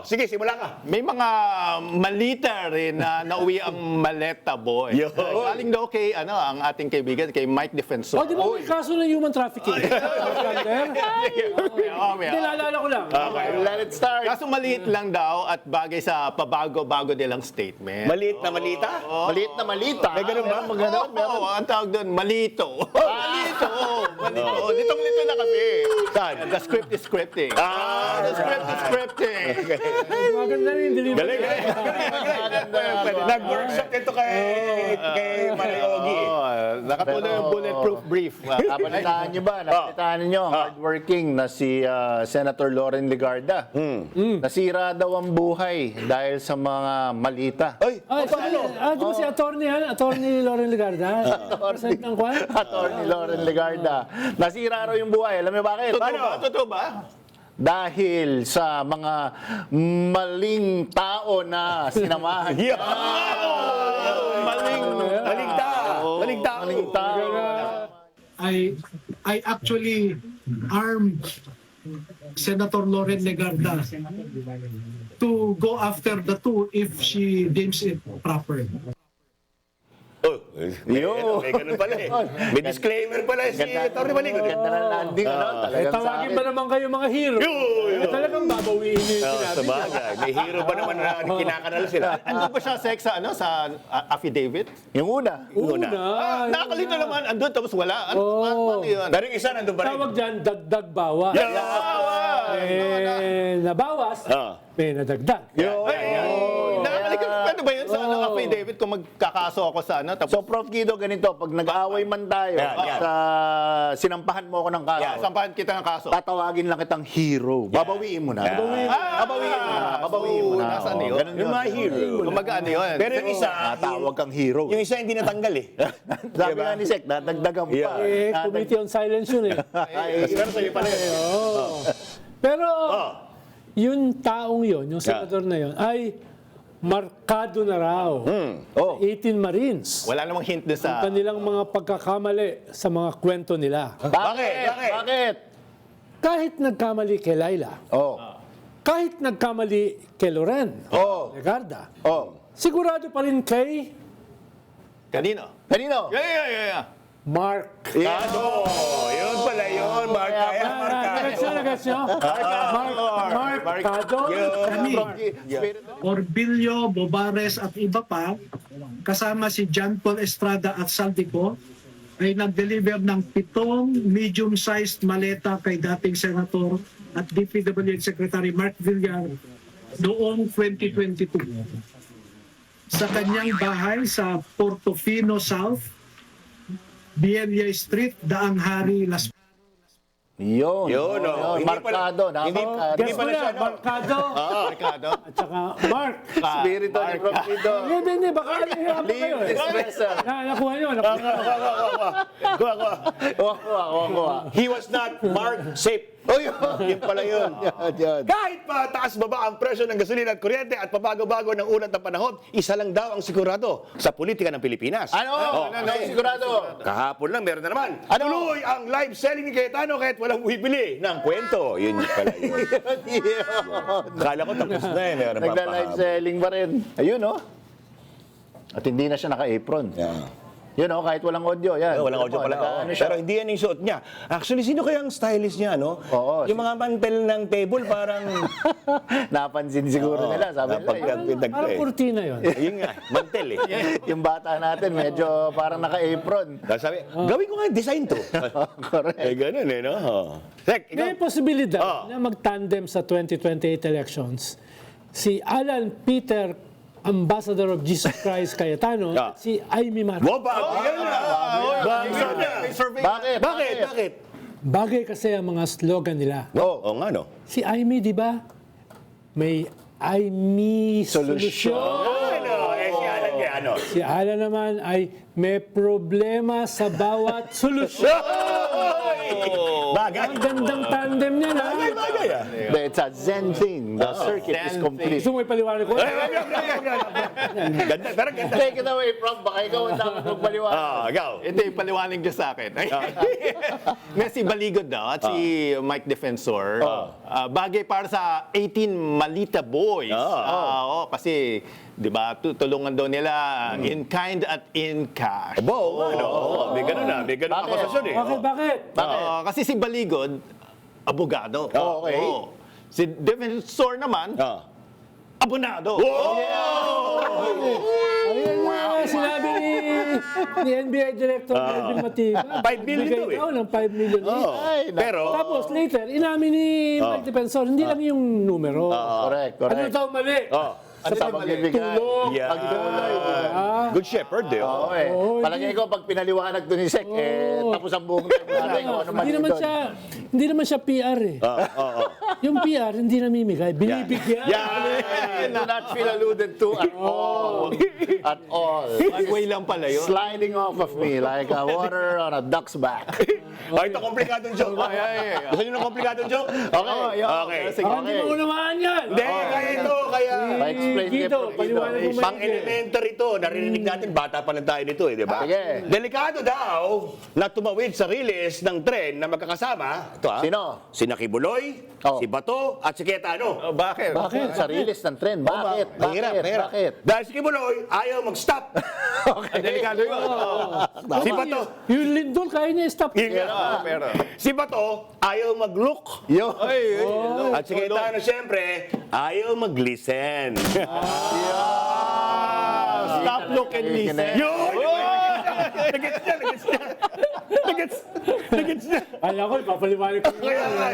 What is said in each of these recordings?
sige, simula ka. May mga malita rin na nauwi ang maleta boy. Yo. Galing daw kay ang ating kaibigan, kay Mike Defensor. Di ba may kaso ng human trafficking? Nilalala ko lang. Okay, let it start. Kaso maliit lang daw at bagay sa pabago-bago nilang statement. Maliit na malita? Maliit na malita. May ganun ba? Oo, ang tawag doon, malito. Malito. Malito. Litong-lito na kasi. Saan? The script is scripting. The script is scripting. Maganda rin yung delivery. Galing, galing. Nag-workshop ito kay Mariogi. Nakatuloy yung bulletproof brief. Napalitaan niyo ba? Napalitaan niyo ang hardworking na si Senator Loren Legarda. Nasira daw ang buhay dahil sa mga malita. Ay, Di ba si Attorney Loren Legarda? Present ng kwan? Attorney Loren Legarda. Nasira raw yung buhay. Alam niyo bakit? Totoo ba? Dahil sa mga maling tao na sinamahan. Maling tao. Maling tao. I actually armed Senator Loren Legarda to go after the two if she deems it proper. Oh, may ganun pala eh. May disclaimer pala si Atty. Maling. Ganda ng landing. Talagang sa Tawagin akin. ba naman kayo mga hero? Talagang babawiin niyo yung sinabi Sa niya. bagay. May hero ba naman na kinakanal sila? Andun ba siya sa affidavit? Yung una. Una. Nakakalito naman. Andun tapos wala. Ano yun? Pero yung isa nandun pa rin. Tawag dyan, dagdag bawas. Nabawas, may nadagdag. Nakakalito. Pwede ba yun sa affidavit kung magkakaso ako sa tapos So, Prof. Guido, ganito, pag nag-aaway man tayo at sinampahan mo ako ng kaso, sampahan kita ng kaso? tatawagin lang kitang hero. Babawiin mo na. Babawiin mo na. Nasaan yun? Ganun Yung mga hero. Kumaga ano yun? Pero yung isa, Natawag kang hero. yung isa hindi natanggal eh. Sabi nga ni Sek, dadagdagan pa. Committee on Silence yun eh. Pero sa'yo pala yun. Pero, yung taong yun, yung senador na yun, ay markado na raw. 18 Marines. Wala namang hint doon sa... Kanilang mga pagkakamali sa mga kwento nila. Bakit? Kahit nagkamali kay Laila, kahit nagkamali kay Loren, Legarda, sigurado pa rin kay Kanino? Kanino? Yeah. Mark. Yun pala yun. Nagets nyo? Markado. Orbilio, Bobares at iba pa, kasama si John Paul Estrada at Saldico, ay nag-deliver ng 7 medium-sized maleta kay dating Senator at DPWH Secretary Mark Villar noong 2022. Sa kanyang bahay sa Portofino South, Biella Street, Daang Hari, Las Yun. Hindi Markado. Guess mo na, Markado. Ricardo? At saka Mark. Spirito ni Prof. Guido. Hindi, baka nahihirapan kayo eh. Nakuha nyo. He was not marked safe. Yun pala yun. Kahit pa taas baba ang presyo ng gasolina at kuryente at pabago-bago ng ulat ng panahon, isa lang daw ang sigurado sa politika ng Pilipinas. Ano? Sigurado. Kahapon lang, meron na naman. Tuloy ang live selling ni Cayetano kahit walang bumibili ng kwento. Yun pala yun. Kala ko tapos na eh. Meron pa Nagla-live selling pa rin. Ayun, At hindi na siya naka-apron. Yun, kahit walang audio. Yan. Walang audio pala. Pero hindi yan yung suot niya. Actually, sino kaya ang stylist niya, Oo, yung mga mantel ng table parang... Napansin siguro nila. Sabi nila, Parang kurtina yun. Yun nga, mantel eh. yung bata natin medyo parang naka-apron. Sabi, gawin ko nga yung design to. Correct. Ganun eh, no? Sek, ikaw. May posibilidad na mag-tandem sa 2028 elections si Alan Peter, Ambassador of Jesus Christ Cayetano, at si Amy Marcos. Bakit? Bagay kasi ang mga slogan nila. Oo nga, no? Si Amy, di ba? May Amy solution. Si Alan kaya ano? Si Alan naman ay may problema sa bawat solusyon. Bagay. Ang gandang tandem niya na. Bagay ah. It's a Zen thing. The circuit is complete. Gusto mo ipaliwanag ko? Ganda, pero ganda. Take it away, Prof. Baka ikaw ang dapat magpaliwanag. Ikaw. Ito yung paliwanag niya sa akin. Nga si Baligod daw at si Mike Defensor, bagay para sa 18 Malita Boys. Kasi, di ba, tulungan daw nila in kind at in cash. May ganun na. May ganun akusasyon eh. Bakit? Kasi si Baligod, abogado. Okay. Si Defensor naman, abonado. Ayun na, sinabi ni NBA Director Melvin Matiba. 5 million bigay daw eh. daw ng 5 million each. Pero, Tapos later, inamin ni Mike Defensor, hindi lang yung numero. Correct, Ano correct. daw mali? Sa pagbibigay. Tulong. Good shepherd eh. Oo eh. Palagay ko, pag pinaliwanag to ni Sek, tapos ang buong time natin kung ano man doon. Hindi naman siya PR eh. Yung PR, hindi namimigay. Binibigyan. Do not feel alluded to at all. At all. One way lang pala yun. Sliding off of me like water on a duck's back. Ito komplikadong joke. Gusto nyo ng komplikadong joke? Okay. Sige. Hindi mo unamaan yan. Hindi, kaya ito, kaya... Pa-explain kay Guido, Prof. paliwanag mo Pang elementary to, narinig natin, bata pa lang tayo nito eh, di ba? Sige. Delikado daw na tumawid sa riles ng tren na magkakasama. Ito Sino? Si Nakibuloy, si Bato, at si Cayetano. Bakit? Bakit? Sa release ng trend. Bakit? Mahirap. Bakit? Dahil si Kibuloy, ayaw mag-stop. Delikado yun. Si Bato, Yung lindol, kaya niya stop. Pero, si Bato, ayaw mag-look. At si Cayetano, siyempre, ayaw mag-listen. stop, look, and listen. Yun! Nagets niya. Nagets niya. Alam ko, ipapaliwanag ko yun. Kaya nga,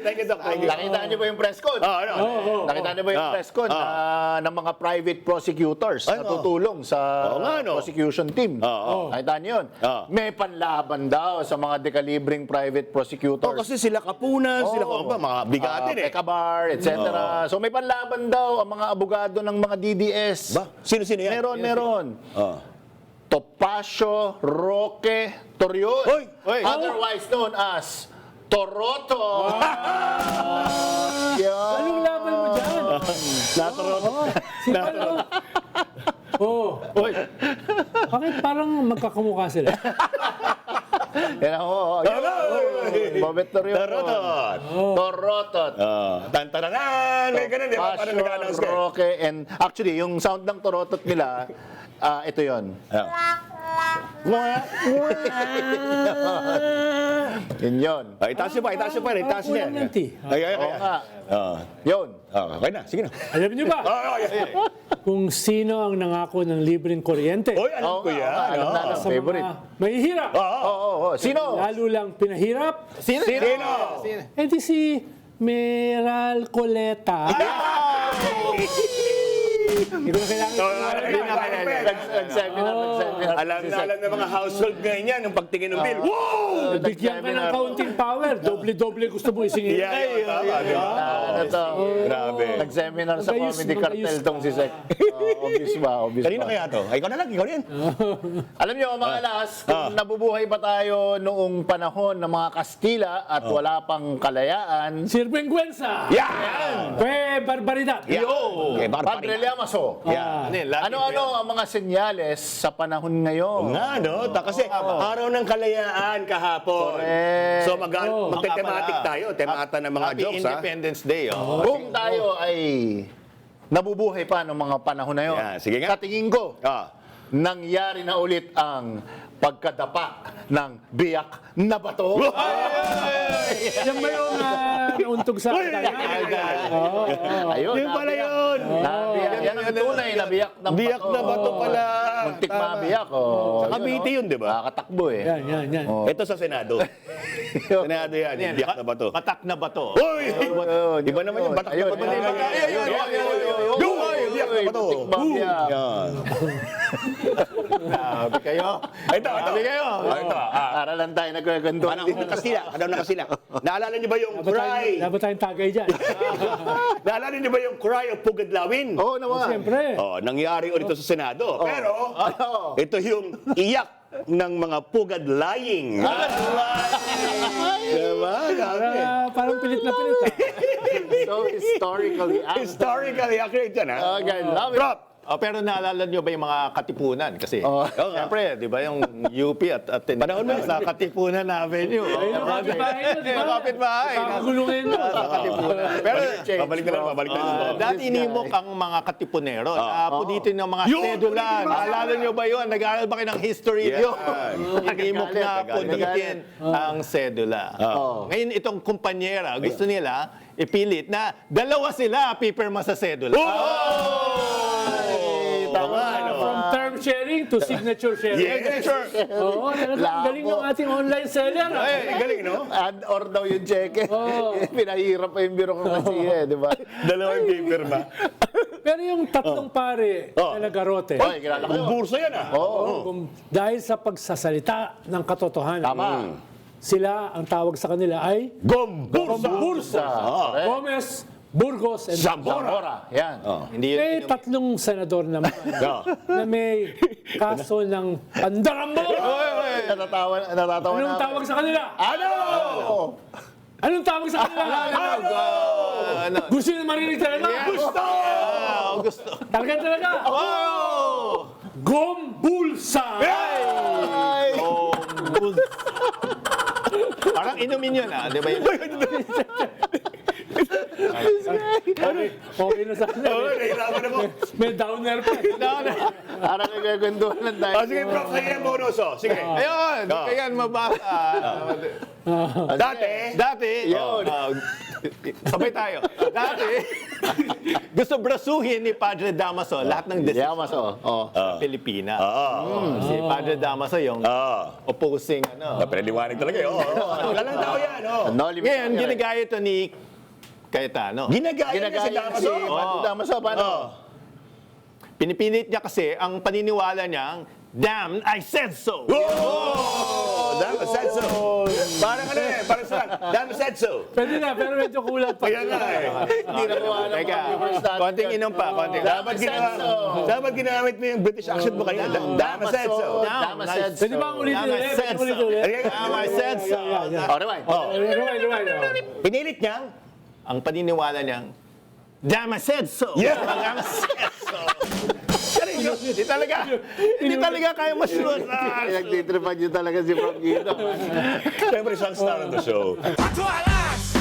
thank you, Doc. Nakita niyo ba yung press con? Nakita niyo ba yung press con ng mga private prosecutors na tutulong sa prosecution team? Nakita niyo yun? May panlaban daw sa mga dekalibreng private prosecutors. Kasi sila Kapunan, sila mga bigatin eh. Pekabar, etc. So may panlaban daw ang mga abogado ng mga DDS. Ba? Sino-sino yan? Meron. Topacio Roque Torion. Otherwise known as Toroto. Yan. Anong laban mo dyan? Bakit parang magkakamukha sila? Yan ako. Bobet Torion. Torotot. Tantaranan! May ganun, di ba? Parang nag-announce Topacio ka. Roque and actually yung sound ng Torotot nila ito yon. Yun yun. Itaas niyo pa, itaas niya. Kulang ng tea. Oo nga. Yun. Okay na, sige na. Alam niyo ba kung sino ang nangako ng libreng kuryente? Oy, alam ko yan. Alam na, Sa favorite. mga mahihirap. Oo. Sino? Lalo lang pinahirap. Sino? Eh di si Meral Coleta. Hindi ko na kailangan. Nag-seminar. Alam ng mga household ngayon yan, yung pagtingin ng bill. Wow! Bigyan ka ng counting power. Doble-doble gusto mo isingin. Ano to? Grabe. Nag-seminar sa Magayos, comedy magayos cartel ka. tong si Sek. Obvious ba? Kanino kaya to? Ay, ikaw na lang, ikaw rin. Alam niyo, mga las, kung nabubuhay pa tayo noong panahon ng mga Kastila at wala pang kalayaan, Sirvengwensa. Yan! Kwe Barbaridad. Okay, Padre Liamaso, ano-ano ang mga senyales sa panahon ngayon? Nga, no? Kasi araw ng kalayaan kahapon. Correct. So, magte-thematic tayo. Temata ng mga Happy jokes, ha? Independence Day. Kung tayo ay nabubuhay pa noong mga panahon na yun, Yeah, sige nga. sa tingin ko, Ah. nangyari na ulit ang pagkadapa ng biyak na bato. Yan ba yung nauntog sa akin? Ayun, Yun pala yun. Yan ang tunay na biyak ng bato. Biyak na bato pala. Muntik Tama. mabiyak. Sa Cavite yun, di ba? Nakakatakbo eh. Yan. Ito sa Senado. Senado yan, yung biyak na bato. Batak na bato. Uy! Iba naman yung batak na bato. Yung biyak na bato. Muntik mabiyak. Yan. Sabi kayo. Ito. Ito. Aralan tayo nagkagando. Panahon ng Kastila. Naalala niyo ba yung cry? Dapat tayong tagay dyan. Naalala niyo ba yung cry of Pugadlawin? Oo naman. Siyempre. Nangyari ulit ito sa Senado. Pero, ito yung iyak ng mga pugad-lying. Diba? Grabe. Parang pilit na pilit. So historically accurate. Historically accurate yan, ha? Okay, love it. Prop! Pero naalala nyo ba yung mga katipunan? Kasi, siyempre, di ba, yung UP at Panahon mo yun. sa Katipunan Avenue. Ayun ang kapitbahay nyo, di ba? Kapitbahay. Kakagulungin nyo. Sa Katipunan. Pero, Babalik na lang. dati inimok ang mga katipunero. Puditin ng mga Yun! sedula. Naalala nyo ba yun? Nag-aaral ba kayo ng history? Yan. Inimok na Nagagalit. puditin ang sedula. Ngayon, itong kumpanyera, gusto nila ipilit na dalawa sila pipirma sa sedula. From term sharing to signature sharing. Yes! Oo, talagang galing ng ating online seller. Ay, galing, no? And or daw yung cheque. Pinahirap pa yung birokrasiya, di ba? Dalawang paper ba? Pero yung tatlong pare na nagarote, Oy, kilala ko yun. Bursa yan, ha? dahil sa pagsasalita ng katotohanan, Tama. sila, ang tawag sa kanila ay Gombursa! Bursa. Correct. Gomez, Burgos, and Zamora! Zamora. Yan. Hindi yun. May tatlong senador naman na may kaso ng pandarambo. Natatawa Anong na. tawag sa kanila? Ano? Anong tawag sa kanila? Ano? Gusto nyo marinig talaga? Gusto! Gusto. Talaga. Oh! Gombulsa! Parang inumin yun, di ba? Okay na sa kanila. Oo, nahirapan na mo. May downer pa. Parang nagagwenduhan lang tayo. Sige, Prof, sige yung bonus, oh. Sige. Ayun, kaya mabasa. Dati, Yun. Sabay tayo. Dati, gusto brasuhin ni Padre Damaso lahat ng desisyon Yamas, sa Pilipinas. Si Padre Damaso yung opposing, Napaliliwanag talaga, eh. Lalang tao yan, oh. No limit. Ngayon, ginagaya ito ni Cayetano. Ginagaya niya si Ginagaya Damaso. si Padre Damaso. Paano? Pinipilit niya kasi ang paniniwala niyang, damn, I said so. Oh! Dama said so. Parang ano eh, parang saan? Dama said so. Pwede na, pero medyo kulang pa. Kaya nga eh. Hindi na kuha ng Teka, viewers natin. konting inom pa, konting. Dapat ginamit mo yung British accent mo kaya. Dama said so. Dama said so. Pwede ba ang ulitin Damn, I ulit? said so. Damn, I said so. Oh, rewind. Rewind. Pinilit niyang. Ang paniniwala niyang, damn, I said so. Yeah. Damn, I said so. Hindi talaga kaya masyur. Nagtitripan niyo talaga si Prof. Guido. Siyempre, siyang star of the show. Patualas!